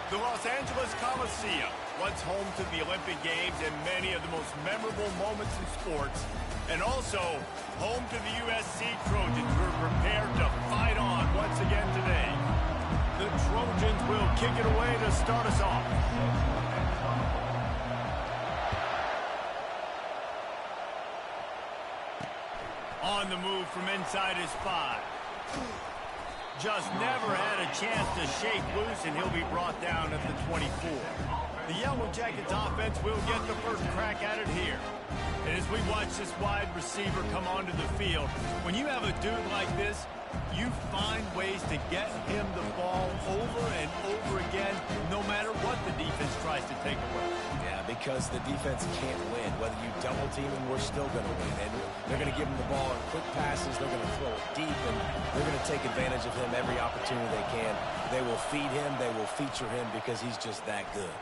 The Los Angeles Coliseum, once home to the Olympic Games and many of the most memorable moments in sports, and also home to the USC Trojans, who are prepared to fight on once again today. The Trojans will kick it away to start us off. On the move from inside his 5. Just never had a chance to shake loose, and he'll be brought down at the 24. The Yellow Jackets offense will get the first crack at it here. And as we watch this wide receiver come onto the field, when you have a dude like this, you find ways to get him the ball over and over again, no matter what the defense tries to take away. Yeah, because the defense can't win. Whether you double team him, we're still going to win. And they're going to give him the ball in quick passes. They're going to throw it deep, and they're going to take advantage of him every opportunity they can. They will feed him. They will feature him because he's just that good.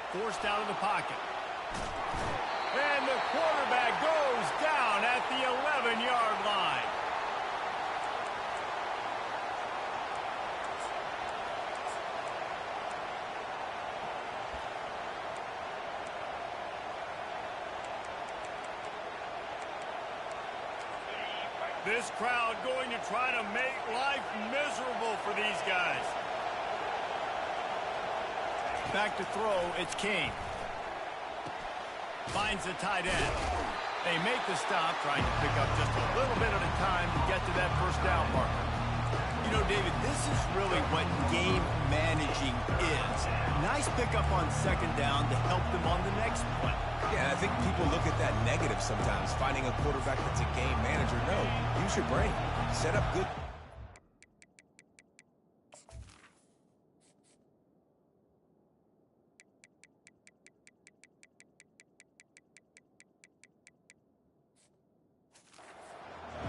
Forced out of the pocket. And the quarterback goes down at the 11-yard line. This crowd going to try to make life miserable for these guys. Back to throw, it's Kane. Finds the tight end. They make the stop, trying to pick up just a little bit at a time to get to that first down marker. You know, David, this is really what game managing is. Nice pickup on second down to help them on the next play. Yeah, I think people look at that negative sometimes, finding a quarterback that's a game manager. No, use your brain. Set up good.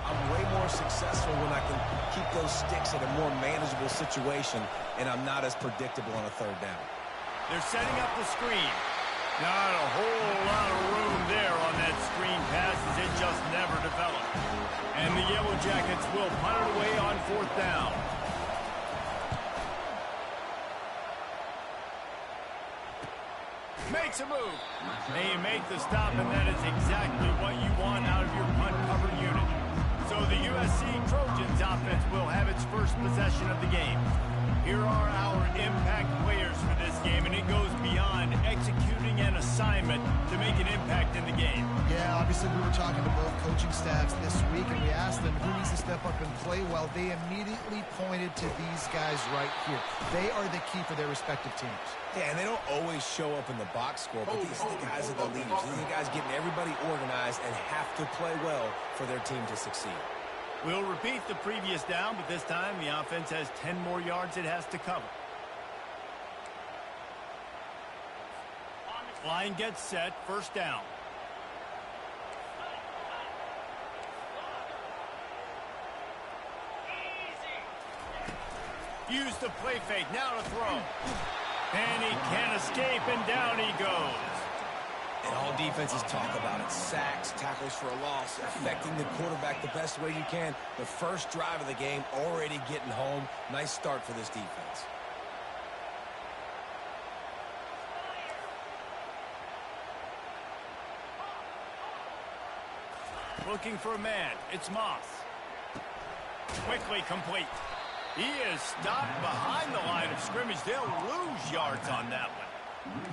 I'm way more successful when I can keep those sticks in a more manageable situation, and I'm not as predictable on a third down. They're setting up the screen. Not a whole lot of room there on that screen pass as it just never developed. And the Yellow Jackets will punt it away on fourth down. Makes a move. They make the stop, and that is exactly what you want out of your punt cover unit. So the USC Trojans out offense will have its first possession of the game. Here are our impact players for this game, and it goes beyond executing an assignment to make an impact in the game. Yeah, obviously we were talking to both coaching staffs this week, and we asked them who needs to step up and play well. They immediately pointed to these guys right here. They are the key for their respective teams. Yeah, and they don't always show up in the box score, but these are the guys that are the leaders. These are the guys getting everybody organized and have to play well for their team to succeed. We'll repeat the previous down, but this time the offense has 10 more yards it has to cover. Line gets set, first down. Use the play fake, now to throw. And he can't escape, and down he goes. And all defenses talk about it. Sacks, tackles for a loss, affecting the quarterback the best way you can. The first drive of the game, already getting home. Nice start for this defense. Looking for a man. It's Moss. Quickly complete. He is stopped behind the line of scrimmage. They'll lose yards on that one.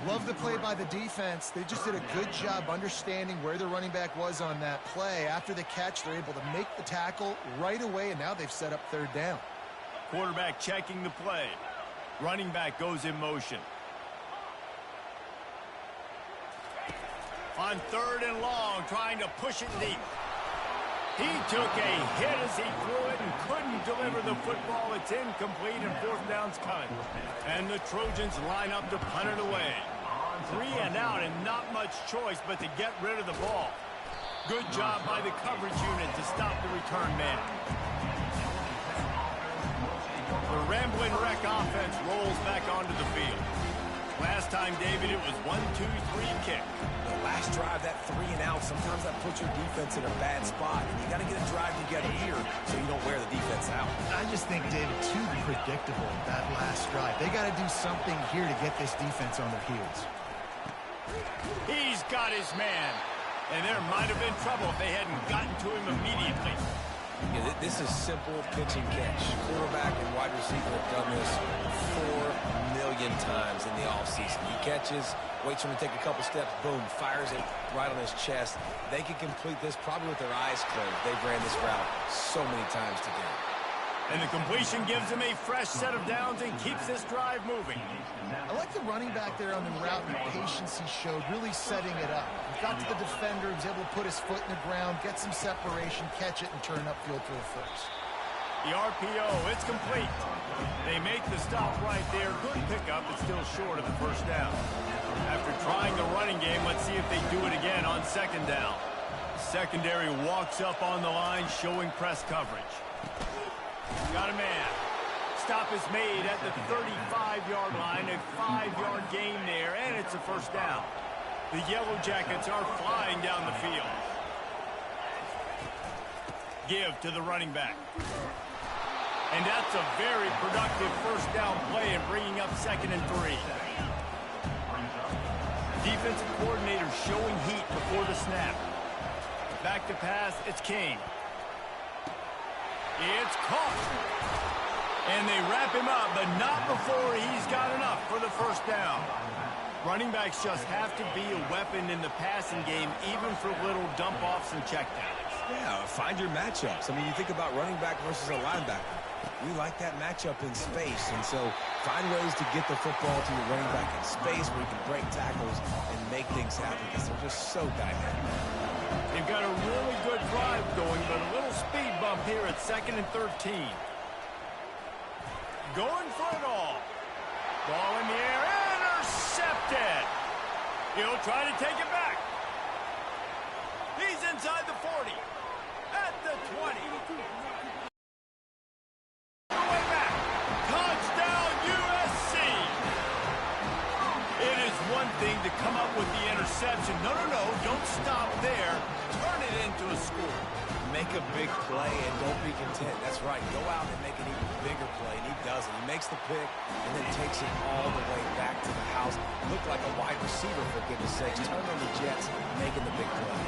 Love the play by the defense. They just did a good job understanding where the running back was on that play. After the catch, they're able to make the tackle right away, and now they've set up third down. Quarterback checking the play. Running back goes in motion. On third and long, trying to push it deep. He took a hit as he threw it and couldn't deliver the football. It's incomplete and fourth down's coming. And the Trojans line up to punt it away. 3 and out and not much choice but to get rid of the ball. Good job by the coverage unit to stop the return man. The Ramblin' Wreck offense rolls back onto the field. Last time, David, it was 1-2-3 kick. The last drive, that 3 and out, sometimes that puts your defense in a bad spot. And you got to get a drive together here so you don't wear the defense out. I just think, David, too predictable, that last drive. They got to do something here to get this defense on their heels. He's got his man. And there might have been trouble if they hadn't gotten to him immediately. Yeah, this is simple pitch and catch. Quarterback and wide receiver have done this 4 million times in the offseason. He catches, waits for him to take a couple steps, boom, fires it right on his chest. They can complete this probably with their eyes closed. They've ran this route so many times today. And the completion gives him a fresh set of downs and keeps this drive moving. I like the running back there on the route and the patience he showed, really setting it up. He got to the defender, he was able to put his foot in the ground, get some separation, catch it, and turn upfield for the first. The RPO, it's complete. They make the stop right there. Good pickup, but still short of the first down. After trying the running game, let's see if they do it again on second down. Secondary walks up on the line, showing press coverage. Got a man. Stop is made at the 35-yard line. A 5-yard gain there, and it's a first down. The Yellow Jackets are flying down the field. Give to the running back. And that's a very productive first down play and bringing up 2nd and 3. Defensive coordinator showing heat before the snap. Back to pass, it's King. It's caught. And they wrap him up, but not before he's got enough for the first down. Running backs just have to be a weapon in the passing game, even for little dump-offs and checkdowns. Yeah, find your matchups. I mean, you think about running back versus a linebacker. We like that matchup in space, and so find ways to get the football to your running back in space where you can break tackles and make things happen because they're just so dynamic. They've got a really good drive going, but a little speed bump here at 2nd and 13. Going for it all. Ball in the air, intercepted. He'll try to take it back. He's inside the 40. At the 20. Way back. Touchdown USC. It is one thing to come up with the interception. No, don't stop there. Turn it into a score. Make a big play and don't be content. That's right. Go out and make an even bigger play, and he does it. He makes the pick and then takes it all the way back to the house. Looked like a wide receiver, for goodness sakes. Turn on the Jets, making the big play.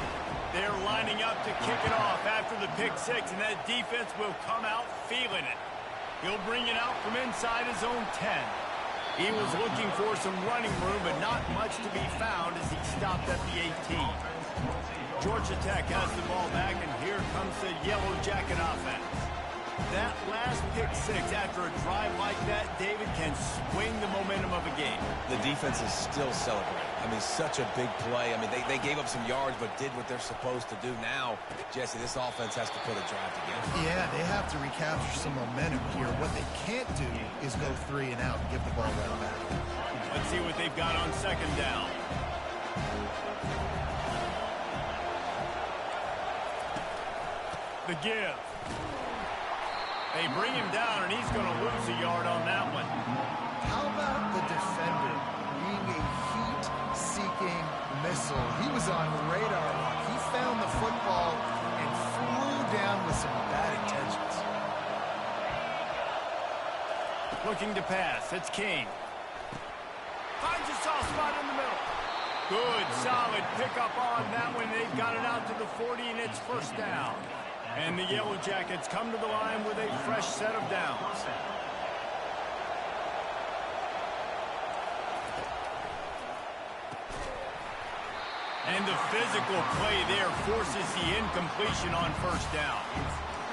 They're lining up to kick it off after the pick six, and that defense will come out feeling it. He'll bring it out from inside his own 10. He was looking for some running room, but not much to be found as he stopped at the 18. Georgia Tech has the ball back, and here comes the Yellow Jacket offense. That last pick six after a drive like that, David, can swing the momentum of a game. The defense is still celebrating. I mean, such a big play. I mean, they gave up some yards but did what they're supposed to do. Now, Jesse, this offense has to put a drive together. Yeah, they have to recapture some momentum here. What they can't do is go 3 and out and give the ball right back. Let's see what they've got on second down. The give. They bring him down, and he's going to lose a yard on that one. How about the defender being a heat-seeking missile? He was on radar lock. He found the football and flew down with some bad intentions. Looking to pass. It's King. Finds a soft spot in the middle. Good, solid pickup on that one. They've got it out to the 40, and it's first down. And the Yellow Jackets come to the line with a fresh set of downs. And the physical play there forces the incompletion on first down.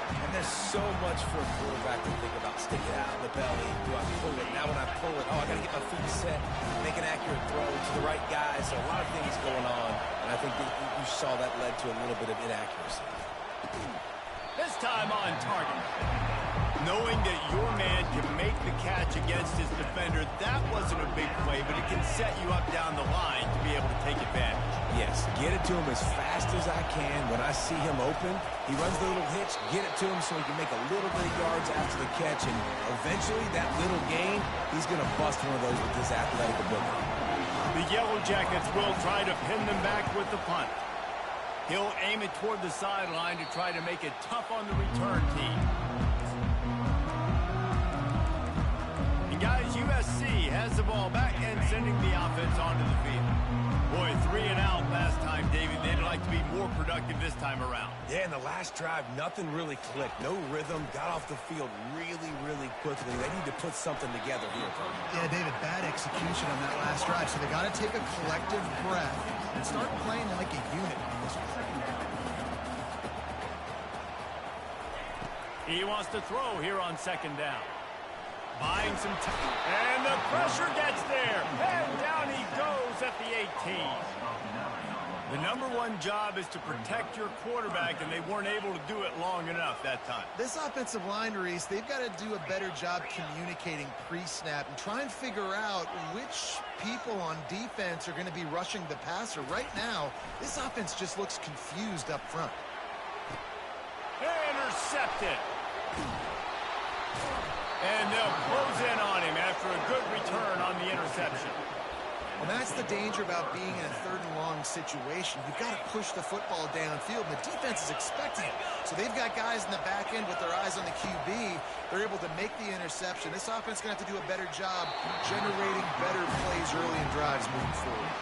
And there's so much for a quarterback to think about. Stick it out of the belly. Do I pull it? Now when I pull it, I got to get my feet set, make an accurate throw to the right guy. So a lot of things going on. And I think that you saw that led to a little bit of inaccuracy. This time on target. Knowing that your man can make the catch against his defender, that wasn't a big play, but it can set you up down the line to be able to take advantage. Yes, get it to him as fast as I can. When I see him open, he runs the little hitch, get it to him so he can make a little bit of yards after the catch, and eventually that little gain, he's going to bust one of those with his athletic ability. The Yellow Jackets will try to pin them back with the punt. He'll aim it toward the sideline to try to make it tough on the return team. And guys, USC has the ball back and sending the offense onto the field. Boy, 3 and out last time, David. They'd like to be more productive this time around. Yeah, in the last drive, nothing really clicked. No rhythm, got off the field really, really quickly. They need to put something together here. Yeah, David, bad execution on that last drive. So they got to take a collective breath and start playing like a unit on this one. He wants to throw here on second down. Buying some time. And the pressure gets there. And down he goes at the 18. The number one job is to protect your quarterback, and they weren't able to do it long enough that time. This offensive line, Reese, they've got to do a better job communicating pre-snap and try and figure out which people on defense are going to be rushing the passer. Right now, this offense just looks confused up front. Intercepted. And they'll close in on him after a good return on the interception. And that's the danger about being in a third and long situation. You've got to push the football downfield, and the defense is expecting it. So they've got guys in the back end with their eyes on the QB. They're able to make the interception. This offense is going to have to do a better job generating better plays early in drives moving forward.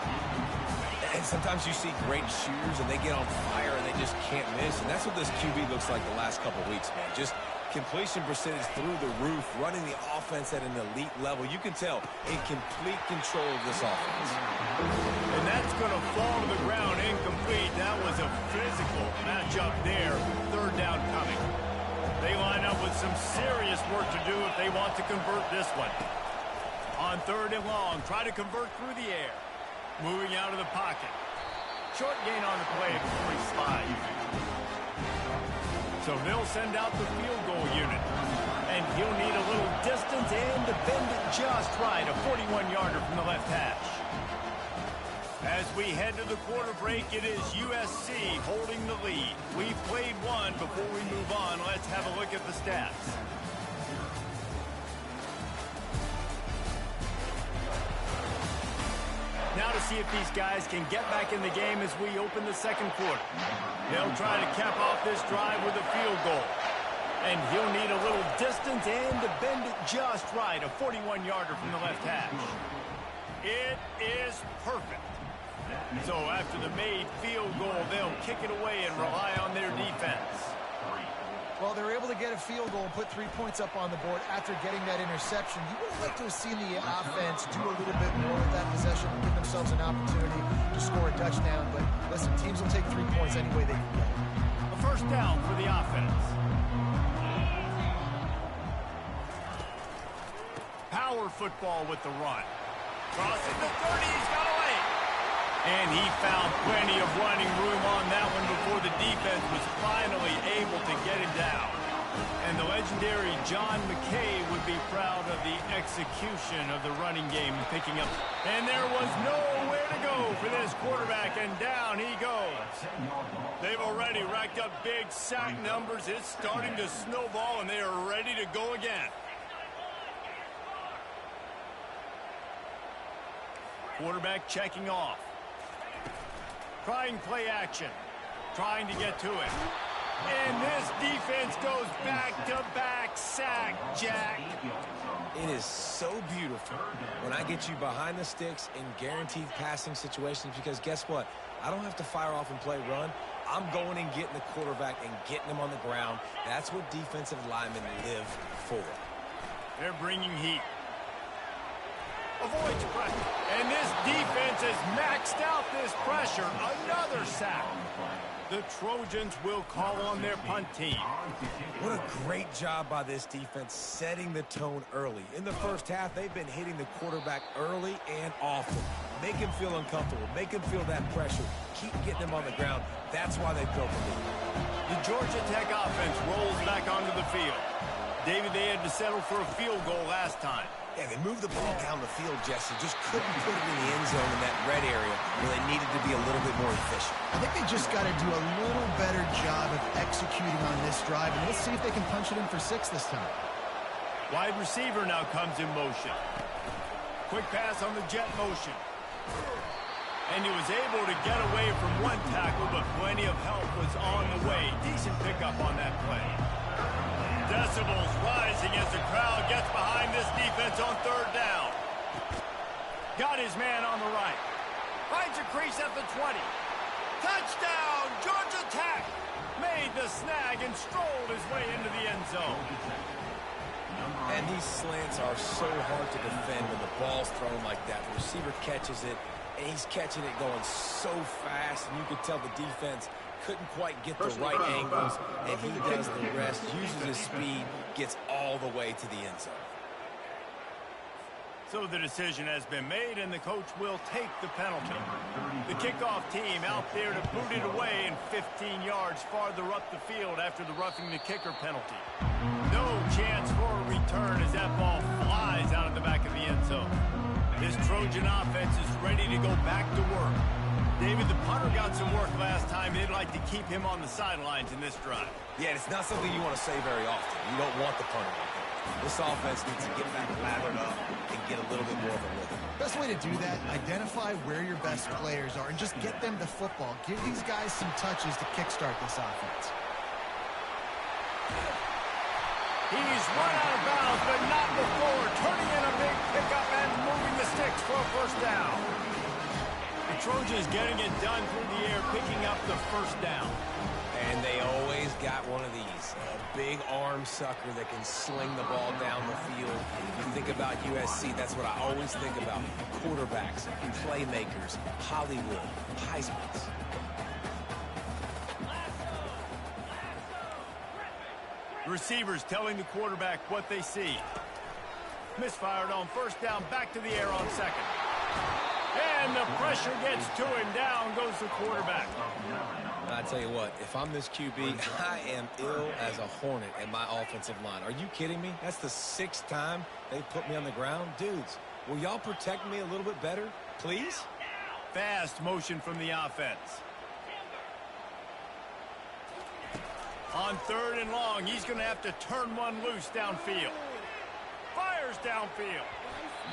And sometimes you see great shooters, and they get on fire, and they just can't miss. And that's what this QB looks like the last couple weeks, man. Just completion percentage through the roof, running the offense at an elite level. You can tell in complete control of this offense. And that's going to fall to the ground incomplete. That was a physical matchup there. Third down coming. They line up with some serious work to do if they want to convert this one. On third and long, try to convert through the air. Moving out of the pocket. Short gain on the play at 45. So they'll send out the field goal unit. And he'll need a little distance and to bend it just right. A 41-yarder from the left hash. As we head to the quarter break, it is USC holding the lead. We've played one. Before we move on, let's have a look at the stats. Now to see if these guys can get back in the game as we open the second quarter. They'll try to cap off this drive with a field goal. And he'll need a little distance and to bend it just right. A 41-yarder from the left hash. It is perfect. So after the made field goal, they'll kick it away and rely on their defense. Well, they're able to get a field goal and put 3 points up on the board after getting that interception. You would have liked to have seen the offense do a little bit more with that possession, give themselves an opportunity to score a touchdown. But listen, teams will take 3 points any way they can get it. A first down for the offense. Power football with the run. Crosses the 30, he's got away. And he found plenty of running room on that one before the defense was finally able to get him down. And the legendary John McKay would be proud of the execution of the running game picking up. And there was nowhere to go for this quarterback, and down he goes. They've already racked up big sack numbers. It's starting to snowball, and they are ready to go again. Quarterback checking off. Trying play action. Trying to get to it. And this defense goes back-to-back sack, Jack. It is so beautiful when I get you behind the sticks in guaranteed passing situations, because guess what? I don't have to fire off and play run. I'm going and getting the quarterback and getting him on the ground. That's what defensive linemen live for. They're bringing heat. Avoids pressure. And this defense has maxed out this pressure. Another sack. The Trojans will call on their punt team. What a great job by this defense setting the tone early. In the first half, they've been hitting the quarterback early and often. Make him feel uncomfortable. Make him feel that pressure. Keep getting him on the ground. That's why they built the lead. The Georgia Tech offense rolls back onto the field. David, they had to settle for a field goal last time. Yeah, they moved the ball down the field, Jesse. Just couldn't put it in the end zone in that red area where they needed to be a little bit more efficient. I think they just got to do a little better job of executing on this drive, and let's see if they can punch it in for 6 this time. Wide receiver now comes in motion. Quick pass on the jet motion. And he was able to get away from one tackle, but plenty of help was on the way. Decent pickup on that play. Decibels rising as the crowd gets behind this defense on third down. Got his man on the right. Finds a crease at the 20. Touchdown, Georgia Tech! Made the snag and strolled his way into the end zone. And these slants are so hard to defend when the ball's thrown like that. The receiver catches it, and he's catching it going so fast, and you could tell the defense couldn't quite get the right angles, and he does the rest, uses his speed, gets all the way to the end zone. So the decision has been made, and the coach will take the penalty. The kickoff team out there to boot it away and 15 yards farther up the field after the roughing the kicker penalty. No chance for a return as that ball flies out of the back of the end zone. This Trojan offense is ready to go back to work. David, the punter got some work last time. They'd like to keep him on the sidelines in this drive. Yeah, it's not something you want to say very often. You don't want the punter out there. This offense needs to get back lathered up and get a little bit more of a rhythm. Best way to do that, identify where your best players are and just get them the football. Give these guys some touches to kickstart this offense. He's run out of bounds, but not before. Turning in a big pickup and moving the sticks for a first down. The Trojans getting it done through the air, picking up the first down. And they always got one of these, a big arm sucker that can sling the ball down the field. If you think about USC, that's what I always think about. Quarterbacks, playmakers, Hollywood, Heismans. Receivers telling the quarterback what they see. Misfired on first down, back to the air on second. And the pressure gets to him. Down goes the quarterback. I tell you what, if I'm this QB, I am ill as a hornet at my offensive line. Are you kidding me? That's the 6th time they put me on the ground. Dudes, will y'all protect me a little bit better, please? Fast motion from the offense. On third and long, he's going to have to turn one loose downfield. Fires downfield.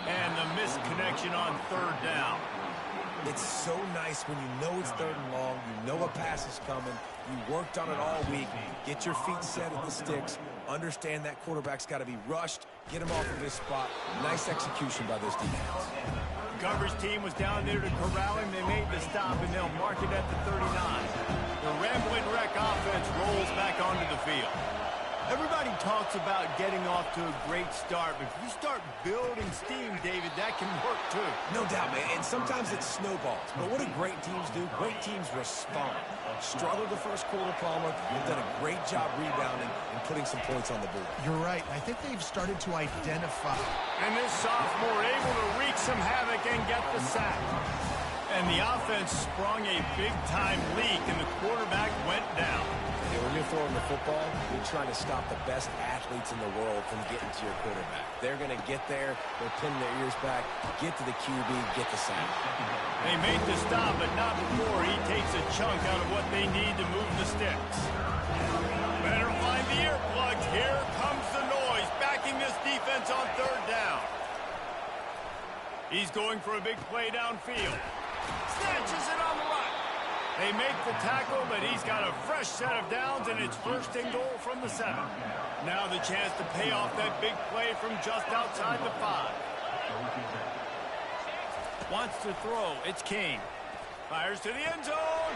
And the misconnection on third down. It's so nice when you know it's third and long, you know a pass is coming, you worked on it all week, get your feet set at the sticks, understand that quarterback's got to be rushed, get him off of his spot. Nice execution by this defense. coverage team was down there to corral him. They made the stop, and they'll mark it at the 39. The Rambling Wreck offense rolls back onto the field. Everybody talks about getting off to a great start, but if you start building steam, David, that can work too. No doubt, man, and sometimes it snowballs. But what do great teams do? Great teams respond. Struggled the first quarter, Palmer. They've done a great job rebounding and putting some points on the board. You're right. I think they've started to identify. And this sophomore able to wreak some havoc and get the sack. And the offense sprung a big-time leak, and the quarterback went down. And when you're throwing the football, you're trying to stop the best athletes in the world from getting to your quarterback. They're going to get there. They're pinning their ears back, get to the QB, get the sack. They made the stop, but not before he takes a chunk out of what they need to move the sticks. Better find the earplugs. Here comes the noise, backing this defense on third down. He's going for a big play downfield. Snatches it on the right. They make the tackle, but he's got a fresh set of downs, and it's first and goal from the 7. Now the chance to pay off that big play from just outside the 5. Wants to throw. It's King. Fires to the end zone.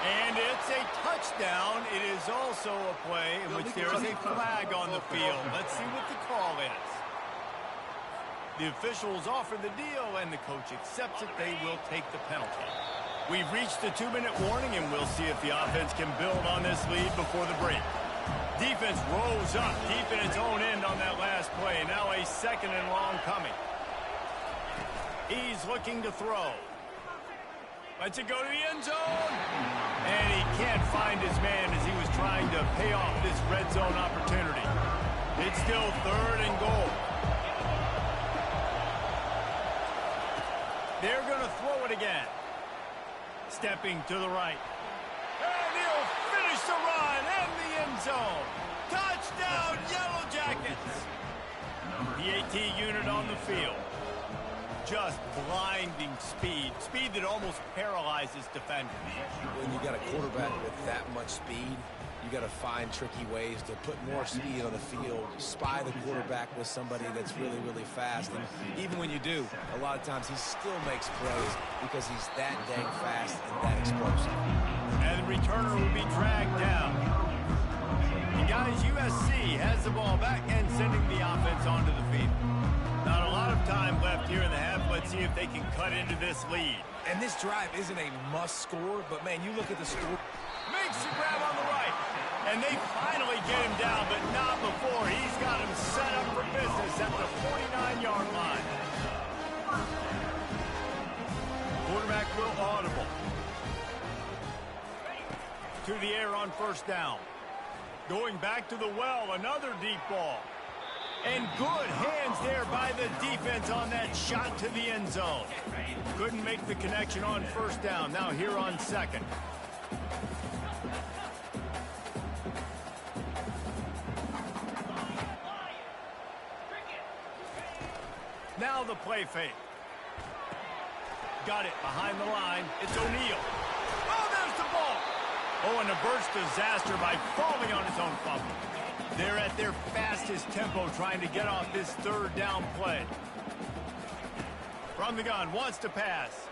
And it's a touchdown. It is also a play in which there is a flag on the field. Let's see what the call is. The officials offer the deal, and the coach accepts it. They will take the penalty. We've reached the 2-minute warning, and we'll see if the offense can build on this lead before the break. Defense rose up deep in its own end on that last play. Now a second and long coming. He's looking to throw. Lets it go to the end zone. And he can't find his man as he was trying to pay off this red zone opportunity. It's still third and goal. They're going to throw it again. Stepping to the right. And he'll finish the run and the end zone. Touchdown, Yellow Jackets. The AT unit on the field. Just blinding speed. Speed that almost paralyzes defenders. When you got a quarterback with that much speed, you got to find tricky ways to put more speed on the field, spy the quarterback with somebody that's really, really fast. And even when you do, a lot of times he still makes plays because he's that dang fast and that explosive. And the returner will be dragged down. And guys, USC has the ball back and sending the offense onto the field. Not a lot of time left here in the half. Let's see if they can cut into this lead. And this drive isn't a must score, but man, you look at the score. Makes the grab on the right. And they finally get him down, but not before. He's got him set up for business at the 49-yard line. Quarterback will audible. To the air on first down. Going back to the well, another deep ball. And good hands there by the defense on that shot to the end zone. Couldn't make the connection on first down. Now here on second. Now the play fake. Got it behind the line. It's O'Neal. Oh, there's the ball. Oh, and a burst disaster by falling on his own fumble. They're at their fastest tempo trying to get off this third down play. From the gun, wants to pass.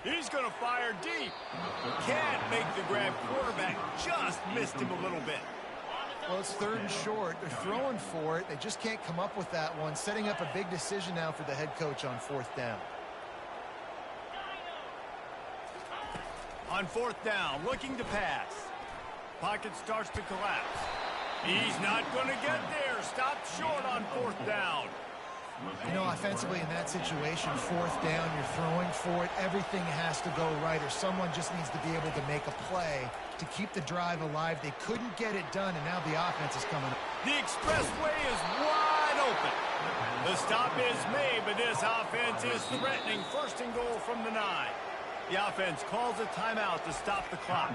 He's going to fire deep. Can't make the grab. Quarterback just missed him a little bit. Well, it's third and short. They're throwing for it. They just can't come up with that one. Setting up a big decision now for the head coach on fourth down. On fourth down, looking to pass. Pocket starts to collapse. He's not going to get there. Stopped short on fourth down. You know, offensively in that situation, fourth down, you're throwing for it. Everything has to go right, or someone just needs to be able to make a play to keep the drive alive. They couldn't get it done, and now the offense is coming up. The expressway is wide open. The stop is made, but this offense is threatening. First and goal from the 9. The offense calls a timeout to stop the clock.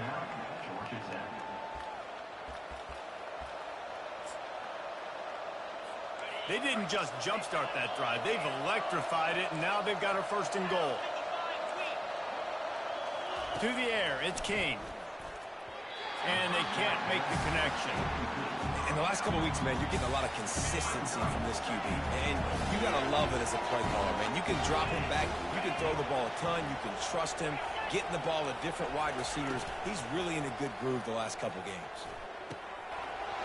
They didn't just jumpstart that drive. They've electrified it, and now they've got a first and goal. To the air, it's King. and they can't make the connection. In the last couple of weeks, man, you're getting a lot of consistency from this QB. And you got to love it as a play caller, man. You can drop him back. You can throw the ball a ton. You can trust him. Getting the ball to different wide receivers. He's really in a good groove the last couple games.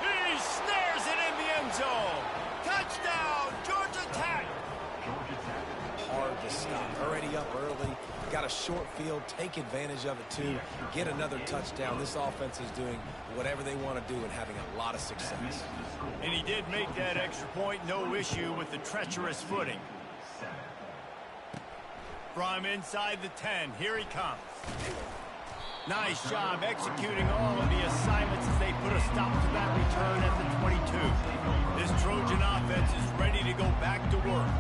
He snares it in the end zone. Touchdown, Georgia Tech. Hard to stop. Already up early. Got a short field. Take advantage of it, too. Get another touchdown. This offense is doing whatever they want to do and having a lot of success. And he did make that extra point. No issue with the treacherous footing. From inside the 10, here he comes. Nice job executing all of the assignments as they put a stop to that return at the 22. This Trojan offense is ready to go back to work.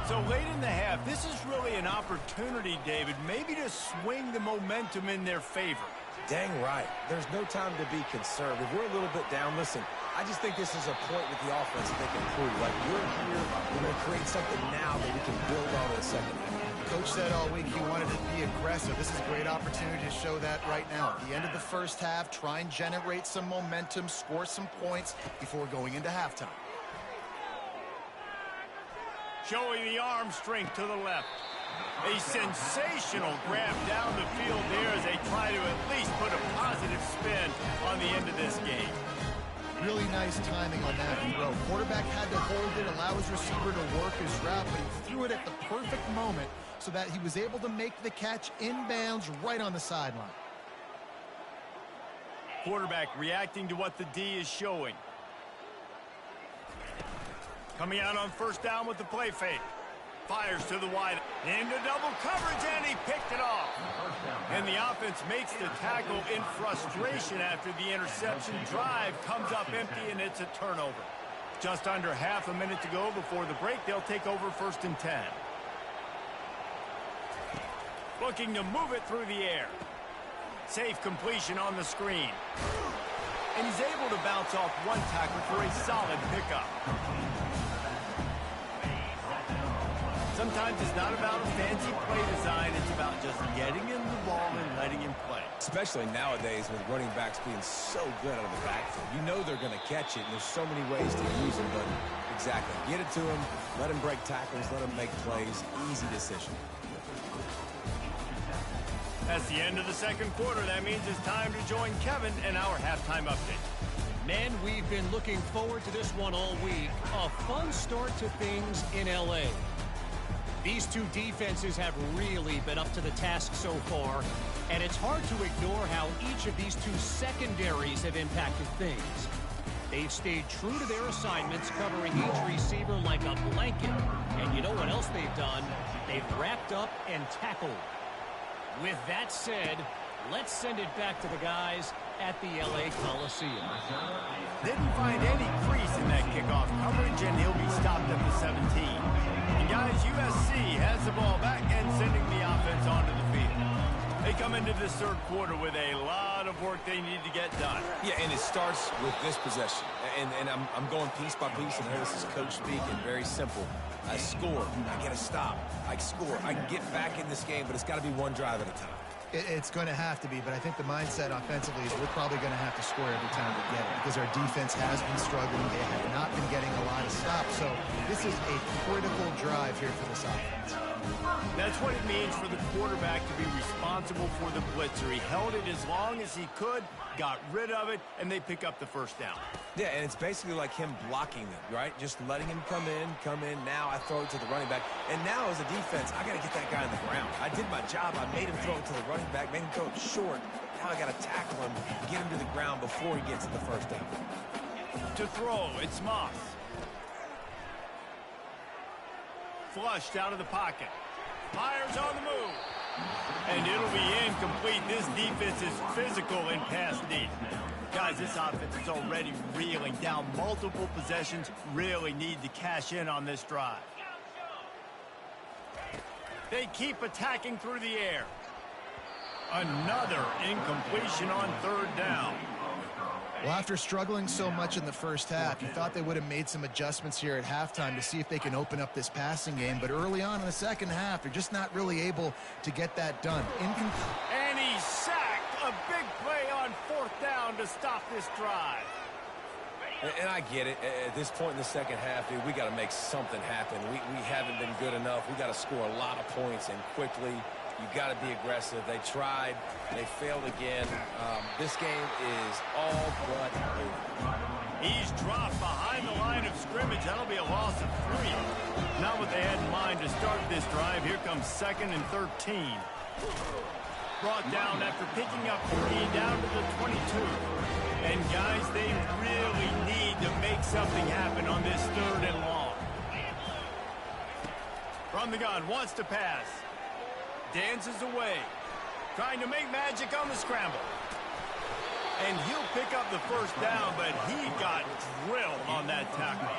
So late in the half, this is really an opportunity, David, maybe to swing the momentum in their favor. Dang right. There's no time to be conservative. We're a little bit down. Listen, I just think this is a point with the offense that they can prove. Like, we're here, we're going to create something now that we can build on in the second half. Coach said all week he wanted to be aggressive. This is a great opportunity to show that right now. At the end of the first half, try and generate some momentum, score some points before going into halftime. Showing the arm strength to the left. A sensational grab down the field there as they try to at least put a positive spin on the end of this game. Really nice timing on that throw. Quarterback had to hold it, allow his receiver to work his route, but he threw it at the perfect moment so that he was able to make the catch inbounds right on the sideline. Quarterback reacting to what the D is showing. Coming out on first down with the play fake. Fires to the wide. Into double coverage, and he picked it off. And the offense makes the tackle in frustration after the interception. Drive comes up empty, and it's a turnover. Just under half a minute to go before the break. They'll take over 1st and 10. Looking to move it through the air. Safe completion on the screen. And he's able to bounce off one tackle for a solid pickup. Sometimes it's not about a fancy play design. It's about just getting him the ball and letting him play. Especially nowadays with running backs being so good out of the backfield. You know they're going to catch it, and there's so many ways to use them. But exactly, get it to him, let him break tackles, let him make plays. Easy decision. That's the end of the second quarter. That means it's time to join Kevin in our halftime update. Men, we've been looking forward to this one all week. A fun start to things in L.A. These two defenses have really been up to the task so far, and it's hard to ignore how each of these two secondaries have impacted things. They've stayed true to their assignments, covering each receiver like a blanket. And you know what else they've done? They've wrapped up and tackled. With that said, let's send it back to the guys at the L.A. Coliseum. Didn't find any crease in that kickoff coverage, and he'll be stopped at the 17. And guys, USC has the ball back and sending the offense onto the field. They come into this third quarter with a lot of work they need to get done. Yeah, and it starts with this possession. And I'm going piece by piece, and this is coach speaking. Very simple. I score. I get a stop. I score. I can get back in this game, but it's got to be one drive at a time. It's going to have to be, but I think the mindset offensively is we're probably going to have to score every time we get it because our defense has been struggling. They have not been getting a lot of stops. So this is a critical drive here for this offense. That's what it means for the quarterback to be responsible for the blitzer. He held it as long as he could, got rid of it, and they pick up the first down. Yeah, and it's basically like him blocking them, right? Just letting him come in. Now I throw it to the running back. And now as a defense, I got to get that guy on the ground. I did my job. I made him throw it to the running back, made him throw it short. Now I got to tackle him, get him to the ground before he gets to the first down. To throw, it's Moss. Flushed out of the pocket. Fires on the move. And it'll be incomplete. This defense is physical in pass deep. Guys, this offense is already reeling down multiple possessions. Really need to cash in on this drive. They keep attacking through the air. Another incompletion on third down. Well, after struggling so much in the first half, you thought they would have made some adjustments here at halftime to see if they can open up this passing game. But early on in the second half, they're just not really able to get that done. And he's sacked. A big play on fourth down touchdown to stop this drive. And I get it. At this point in the second half, dude, we got to make something happen. We haven't been good enough. We got to score a lot of points and quickly. You got to be aggressive. They tried. They failed again. This game is all but over. He's dropped behind the line of scrimmage. That'll be a loss of 3. Not what they had in mind to start this drive. Here comes 2nd and 13. Brought down after picking up 3 down to the 22. And guys, they really need to make something happen on this 3rd and long. From the gun, wants to pass. Dances away. Trying to make magic on the scramble. And he'll pick up the first down, but he got drilled on that tackle.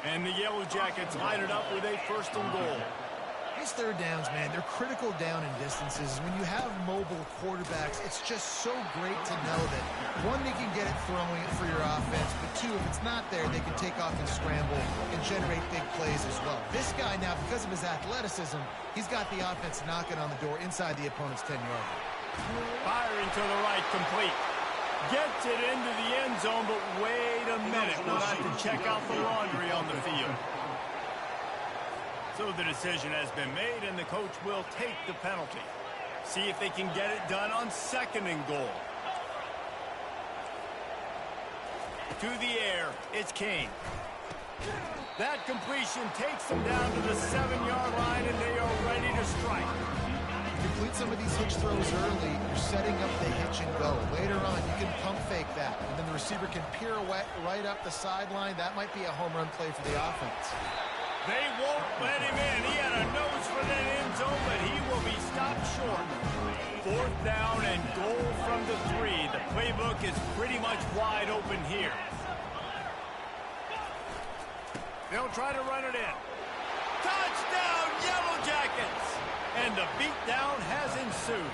And the Yellow Jackets line it up with a 1st and goal. These 3rd downs, man, they're critical down in distances. When you have mobile quarterbacks, it's just so great to know that, 1, they can get it throwing it for your offense, but 2, if it's not there, they can take off and scramble and generate big plays as well. This guy now, because of his athleticism, he's got the offense knocking on the door inside the opponent's 10-yard line. Firing to the right, complete. Gets it into the end zone, but wait a minute. We'll have to check out the laundry on the field. So the decision has been made, and the coach will take the penalty. See if they can get it done on 2nd and goal. To the air, it's King. That completion takes them down to the 7-yard line, and they are ready to strike. Complete some of these hitch throws early, you're setting up the hitch and go. Later on, you can pump fake that, and then the receiver can pirouette right up the sideline. That might be a home run play for the offense. They won't let him in. He had a nose for that end zone, but he will be stopped short. 4th down and goal from the 3. The playbook is pretty much wide open here. They'll try to run it in. Touchdown, Yellow Jackets! And the beatdown has ensued.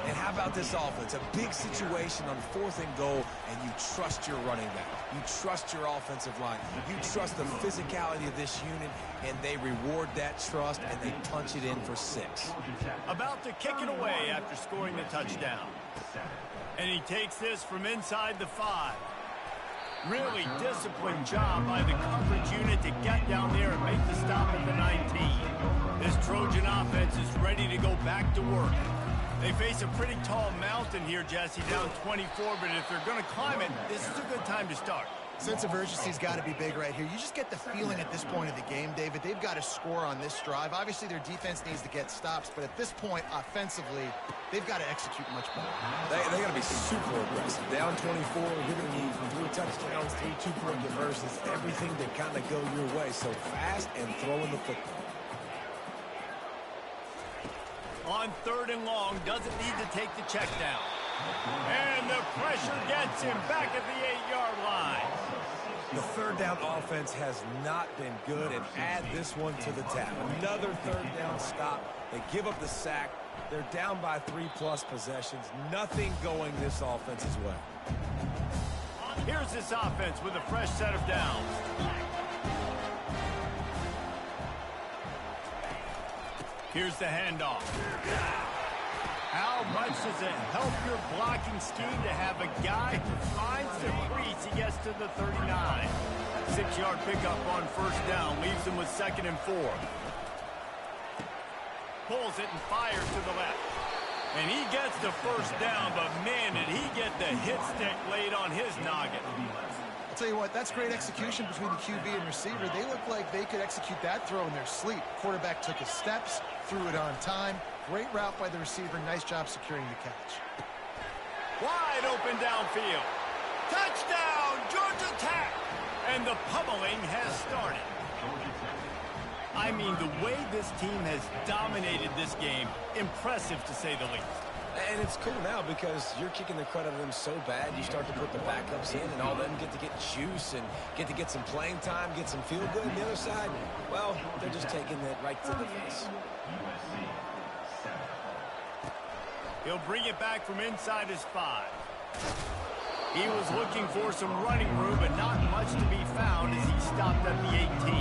And how about this offense? A big situation on 4th and goal, and you trust your running back. You trust your offensive line. You trust the physicality of this unit, and they reward that trust, and they punch it in for 6. About to kick it away after scoring the touchdown. And he takes this from inside the 5. Really disciplined job by the coverage unit to get down there and make the stop at the 19. This Trojan offense is ready to go back to work. They face a pretty tall mountain here, Jesse, down 24, but if they're going to climb it, this is a good time to start. Sense of urgency's got to be big right here. You just get the feeling at this point of the game, David, they've got to score on this drive. Obviously, their defense needs to get stops, but at this point, offensively, they've got to execute much better. They got to be super aggressive. Down 24, you're going to need 3 touchdowns, 3 two-point conversions, everything to kind of go your way. So fast and throwing the football. On 3rd and long, doesn't need to take the check down. And the pressure gets him back at the 8-yard line. The 3rd down offense has not been good, and add this one to the tab. Another 3rd down stop. They give up the sack. They're down by 3+ possessions. Nothing going this offense's way. Here's this offense with a fresh set of downs. Here's the handoff. How much does it help your blocking scheme to have a guy who finds the crease? He gets to the 39. 6-yard pickup on 1st down. Leaves him with 2nd and 4. Pulls it and fires to the left. And he gets the 1st down, but man, did he get the hit stick laid on his noggin. I'll tell you what, that's great execution between the QB and receiver. They look like they could execute that throw in their sleep. Quarterback took his steps, threw it on time. Great route by the receiver. Nice job securing the catch. Wide open downfield. Touchdown, Georgia Tech! And the pummeling has started. I mean, the way this team has dominated this game, impressive to say the least. And it's cool now because you're kicking the crud out of them so bad, you start to put the backups in, and all of them get to get juice and get to get some playing time, get some feel good. And the other side, well, they're just taking it right to the face. He'll bring it back from inside his 5. He was looking for some running room, but not much to be found as he stopped at the 18.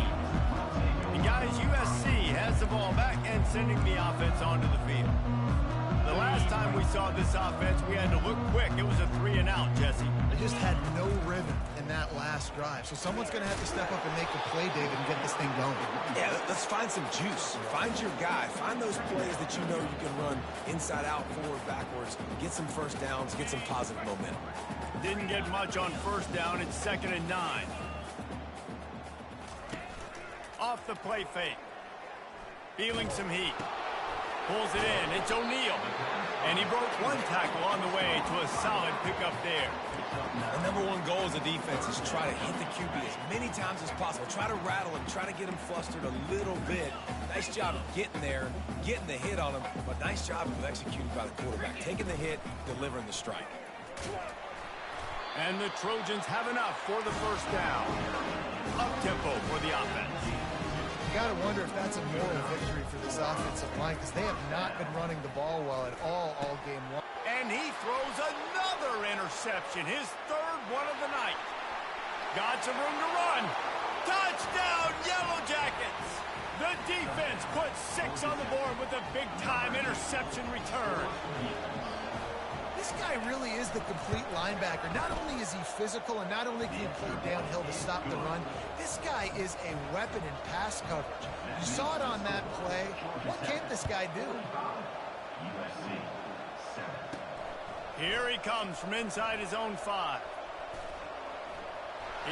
And guys, USC has the ball back and sending the offense onto the field. the last time we saw this offense, we had to look quick. It was a 3-and-out, Jesse. They just had no rhythm in that last drive. So someone's going to have to step up and make a play, David, and get this thing going. Yeah, let's find some juice. Find your guy. Find those plays that you know you can run inside out, forward, backwards. Get some first downs. Get some positive momentum. Didn't get much on first down. It's 2nd and 9. Off the play fake. Feeling some heat. Pulls it in. It's O'Neal. And he broke one tackle on the way to a solid pickup there. The number one goal as a defense is try to hit the QB as many times as possible. Try to rattle him. Try to get him flustered a little bit. Nice job of getting there, getting the hit on him, but nice job of executing by the quarterback. Taking the hit, delivering the strike. And the Trojans have enough for the first down. Up-tempo for the offense. You got to wonder if that's a moral victory for this offensive line because they have not been running the ball well at all game long. And he throws another interception, his 3rd one of the night. Got some room to run. Touchdown, Yellow Jackets! The defense puts 6 on the board with a big-time interception return. This guy really is the complete linebacker. Not only is he physical and not only can he play downhill to stop the run, this guy is a weapon in pass coverage. You saw it on that play. What can't this guy do? Here he comes from inside his own 5.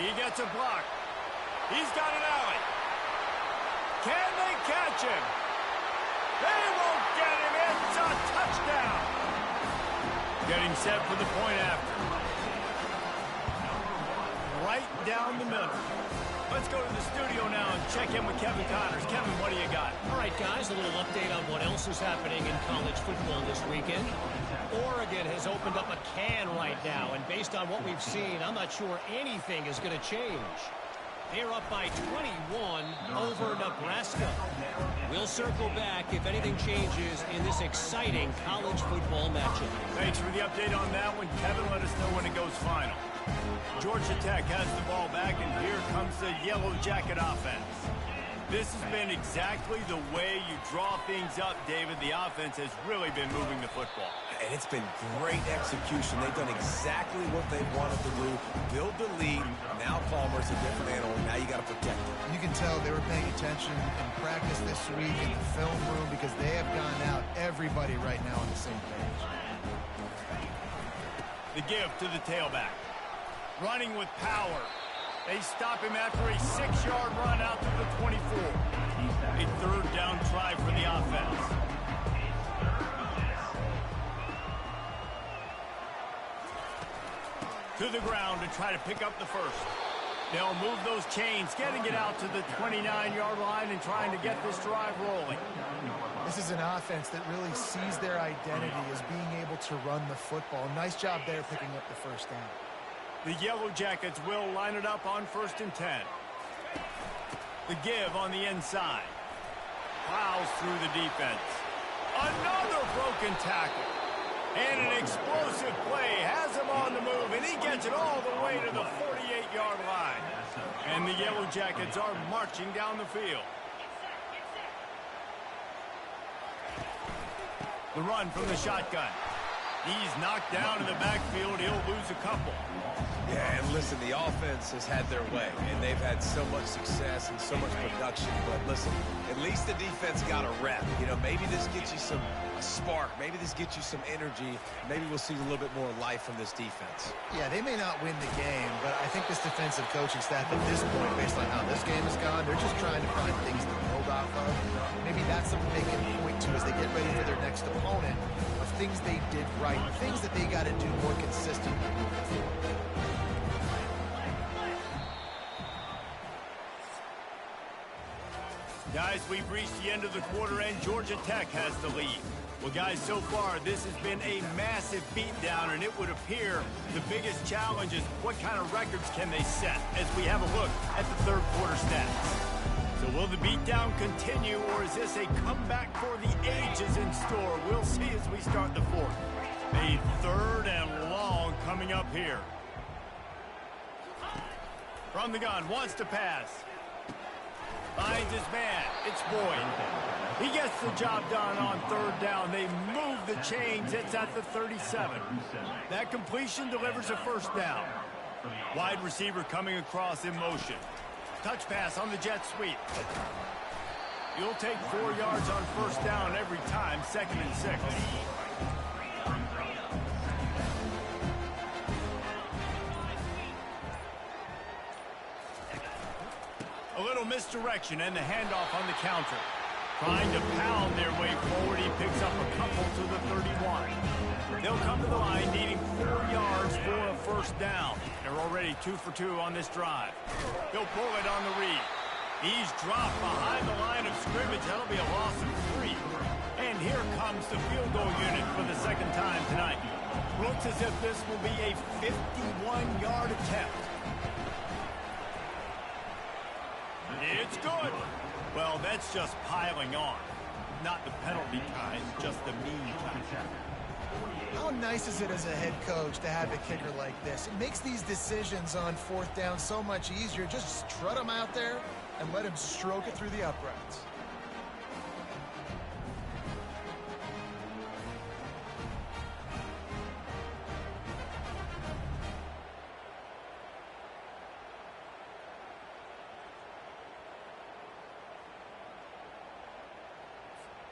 He gets a block. He's got an alley. Can they catch him? They won't get him. It's a touchdown. Getting set for the point after. Right down the middle. Let's go to the studio now and check in with Kevin Connors. Kevin, what do you got? All right, guys, a little update on what else is happening in college football this weekend. Oregon has opened up a can right now, and based on what we've seen, I'm not sure anything is going to change. They're up by 21 over Nebraska. We'll circle back if anything changes in this exciting college football matchup. Thanks for the update on that one, Kevin. Let us know when it goes final. Georgia Tech has the ball back, and here comes the Yellow Jacket offense. This has been exactly the way you draw things up, David. The offense has really been moving the football. And it's been great execution. They've done exactly what they wanted to do. Build the lead. Now Palmer's a different animal. Now you got to protect him. You can tell they were paying attention in practice this week in the film room because they have gone out everybody right now on the same page. The give to the tailback. Running with power. They stop him after a 6-yard run out to the 24. A 3rd down try for the offense. To the ground to try to pick up the first. They'll move those chains, getting it out to the 29-yard line and trying to get this drive rolling. This is an offense that really sees their identity as being able to run the football. Nice job there picking up the first down. The Yellow Jackets will line it up on 1st and 10. The give on the inside. Plows through the defense. Another broken tackle. And an explosive play has him on the move, and he gets it all the way to the 48-yard line. And the Yellow Jackets are marching down the field. The run from the shotgun. He's knocked down in the backfield. He'll lose a couple. Yeah, and listen, the offense has had their way, and they've had so much success and so much production. But listen, at least the defense got a rep. You know, maybe this gets you a spark. Maybe this gets you some energy. Maybe we'll see a little bit more life from this defense. Yeah, they may not win the game, but I think this defensive coaching staff at this point, based on how this game has gone, they're just trying to find things to build off of. Maybe that's something they can point to as they get ready for their next opponent, of things they did right, things that they got to do more consistently moving forward. Guys, we've reached the end of the quarter, and Georgia Tech has the lead. Well, guys, so far, this has been a massive beatdown, and it would appear the biggest challenge is what kind of records can they set as we have a look at the third quarter stats. So will the beatdown continue, or is this a comeback for the ages in store? We'll see as we start the fourth. A 3rd and long coming up here. From the gun, wants to pass. Finds his man. It's Boyd. He gets the job done on third down. They move the chains. It's at the 37. That completion delivers a first down. Wide receiver coming across in motion. Touch pass on the jet sweep. You'll take 4 yards on first down every time, 2nd and 6. A little misdirection and the handoff on the counter. Trying to pound their way forward. He picks up a couple to the 31. They'll come to the line needing 4 yards for a first down. They're already 2 for 2 on this drive. They'll pull it on the read. He's dropped behind the line of scrimmage. That'll be a loss of 3. And here comes the field goal unit for the second time tonight. Looks as if this will be a 51-yard attempt. It's good. Well, that's just piling on. Not the penalty kind, just the mean kind. How nice is it as a head coach to have a kicker like this? It makes these decisions on fourth down so much easier. Just strut him out there and let him stroke it through the uprights.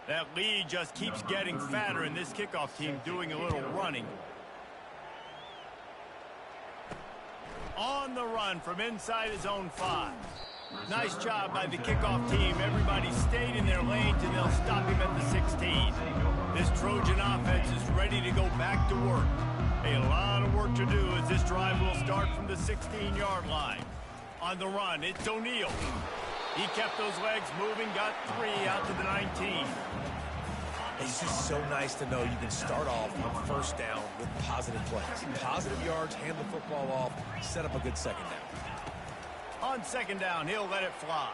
That lead just keeps getting fatter, and this kickoff team doing a little running. On the run from inside his own 5. Nice job by the kickoff team. Everybody stayed in their lanes, and they'll stop him at the 16. This Trojan offense is ready to go back to work. A lot of work to do as this drive will start from the 16-yard line. On the run, it's O'Neal. He kept those legs moving, got 3 out to the 19. It's just so nice to know you can start off on first down with positive plays. Positive yards, hand the football off, set up a good second down. On second down, he'll let it fly.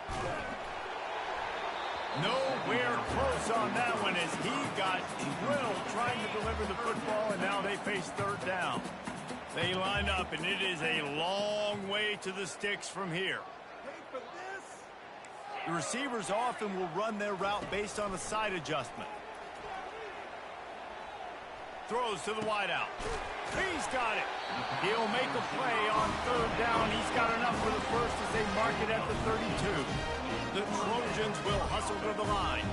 Nowhere close on that one as he got drilled trying to deliver the football, and now they face third down. They line up, and it is a long way to the sticks from here. The receivers often will run their route based on a side adjustment. Throws to the wideout. He's got it. He'll make a play on third down. He's got enough for the first as they mark it at the 32. The Trojans will hustle to the line.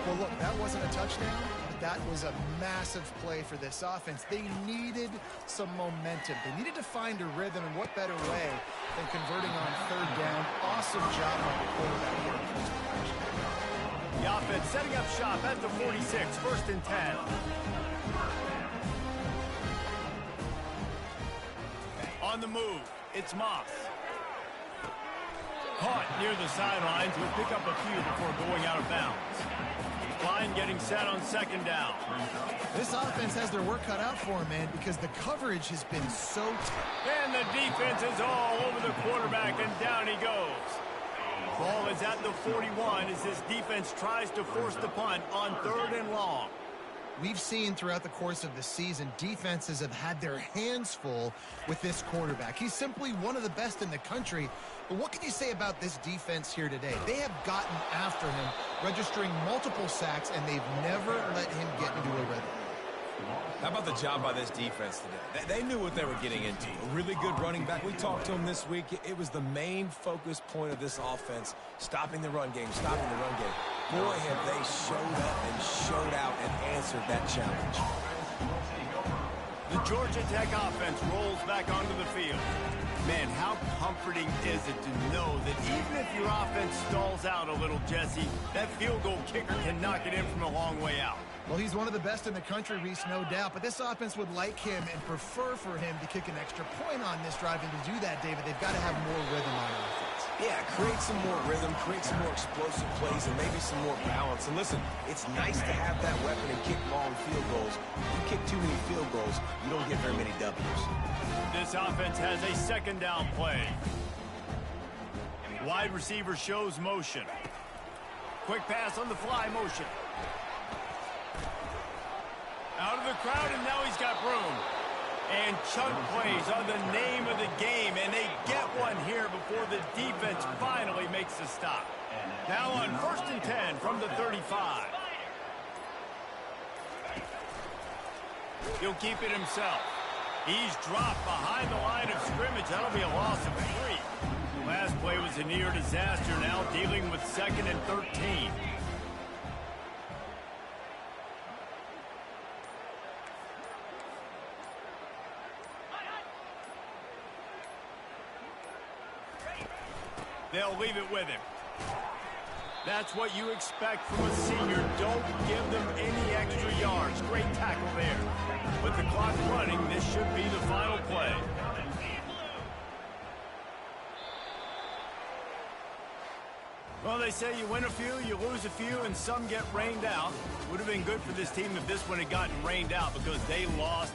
Well, look, that wasn't a touchdown. That was a massive play for this offense. They needed some momentum. They needed to find a rhythm, and what better way than converting on third down. Awesome job by the quarterback. The offense setting up shop at the 46, 1st and 10. On the move, it's Moss. Caught near the sidelines, will pick up a few before going out of bounds. Line getting set on second down. This offense has their work cut out for them, man, because the coverage has been so tough. And the defense is all over the quarterback, and down he goes. Ball is at the 41 as this defense tries to force the punt on third and long. We've seen throughout the course of the season, defenses have had their hands full with this quarterback. He's simply one of the best in the country. But what can you say about this defense here today? They have gotten after him, registering multiple sacks, and they've never let him get into a rhythm. How about the job by this defense today? They knew what they were getting into. A really good running back. We talked to him this week. It was the main focus point of this offense, stopping the run game, stopping the run game. Boy, have they showed up and showed out and answered that challenge. The Georgia Tech offense rolls back onto the field. Man, how comforting is it to know that even if your offense stalls out a little, Jesse, that field goal kicker can knock it in from a long way out. Well, he's one of the best in the country, Reese, no doubt. But this offense would like him and prefer for him to kick an extra point on this drive. And to do that, David, they've got to have more rhythm on offense. Yeah, create some more rhythm, create some more explosive plays, and maybe some more balance. And listen, it's nice to have that weapon and kick long field goals. You kick too many field goals, you don't get very many W's. This offense has a second down play. Wide receiver shows motion. Quick pass on the fly motion. Out of the crowd, and now he's got room. And chunk plays are the name of the game, and they get one here before the defense finally makes the stop. Now on 1st and 10 from the 35. He'll keep it himself. He's dropped behind the line of scrimmage. That'll be a loss of 3. Last play was a near disaster, now dealing with 2nd and 13. They'll leave it with him. That's what you expect from a senior. Don't give them any extra yards. Great tackle there. With the clock running, this should be the final play. Well, they say you win a few, you lose a few, and some get rained out. Would have been good for this team if this one had gotten rained out because they lost